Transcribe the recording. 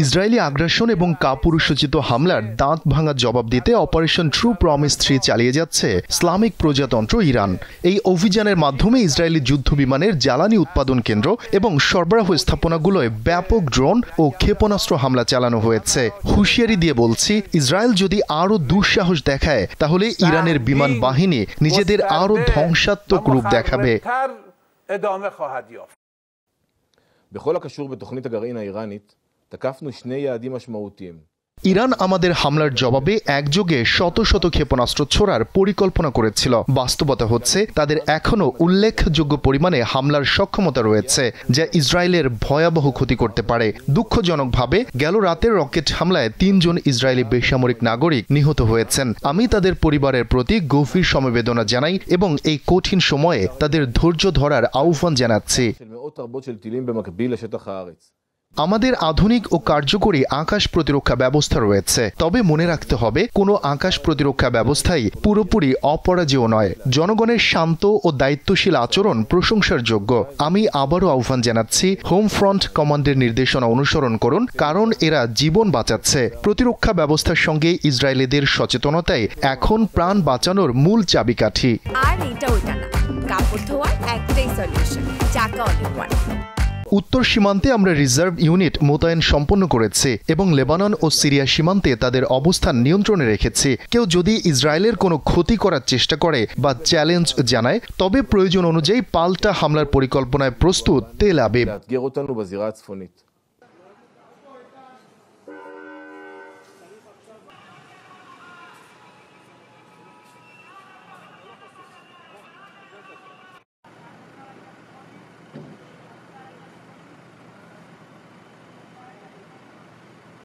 Israeli আগ্রাসন এবং কাপুরুষোচিত হামলার দাঁত ভাঙা জবাব দিতে অপারেশন ট্রু প্রমিস 3 চালিয়ে যাচ্ছে ইসলামিক প্রজাতন্ত্র ইরান। এই অভিযানের মাধ্যমে ইসরায়েলি যুদ্ধ বিমানের জ্বালানি উৎপাদন কেন্দ্র এবং সরবরাহ স্থাপনাগুলোয় ব্যাপক ড্রোন ও ক্ষেপণাস্ত্র হামলা চালানো হয়েছে। হুঁশিয়ারি দিয়ে বলছি, ইসরায়েল যদি আরও দুঃসাহস দেখায় তাহলে ইরানের বিমান বাহিনী নিজেদের আরও ধ্বংসাত্মক রূপ দেখাবে। בכל הקשור בתוכנית הגרעין האיראנית, תקפנו שני יעדים משמעותיים. ইরান আমাদের হামলার জবাবে একযোগে শত শত ক্ষেপণাস্ত্র ছোড়ার পরিকল্পনা করেছিল। বাস্তবতা হচ্ছে তাদের এখনও উল্লেখযোগ্য পরিমাণে হামলার সক্ষমতা রয়েছে, যা ইসরায়েলের ভয়াবহ ক্ষতি করতে পারে। দুঃখজনকভাবে গেল রাতের রকেট হামলায় 3 জন ইসরায়েলি বেসামরিক নাগরিক নিহত হয়েছেন। আমি তাদের পরিবারের প্রতি গভীর সমবেদনা জানাই এবং এই কঠিন সময়ে তাদের ধৈর্য ধরার আহ্বান জানাচ্ছি। আমাদের আধুনিক ও কার্যকরী আকাশ প্রতিরক্ষা ব্যবস্থা রয়েছে, তবে মনে রাখতে হবে কোনো আকাশ প্রতিরক্ষা ব্যবস্থাই পুরোপুরি অপরাজেয় নয়। জনগণের শান্ত ও দায়িত্বশীল আচরণ প্রশংসার যোগ্য। আমি আবারও আহ্বান জানাচ্ছি, হোম ফ্রন্ট কমান্ডের নির্দেশনা অনুসরণ করুন, কারণ এরা জীবন বাঁচাচ্ছে। প্রতিরক্ষা ব্যবস্থার সঙ্গে ইসরায়েলিদের সচেতনতাই এখন প্রাণ বাঁচানোর মূল চাবিকাঠি। আর এটা ওটা না, কাপড় ধোয়ার একটাই সলিউশন, চাকা অলিওয়ান। উত্তর সীমান্তে আমরা রিজার্ভ ইউনিট মোতায়েন সম্পন্ন করেছি এবং লেবানন ও সিরিয়া সীমান্তে তাদের অবস্থান নিয়ন্ত্রণে রেখেছি। কেউ যদি ইসরায়েলের কোনো ক্ষতি করার চেষ্টা করে বা চ্যালেঞ্জ জানায়, তবে প্রয়োজন অনুযায়ী পাল্টা হামলার পরিকল্পনায় প্রস্তুত তেল আবিব।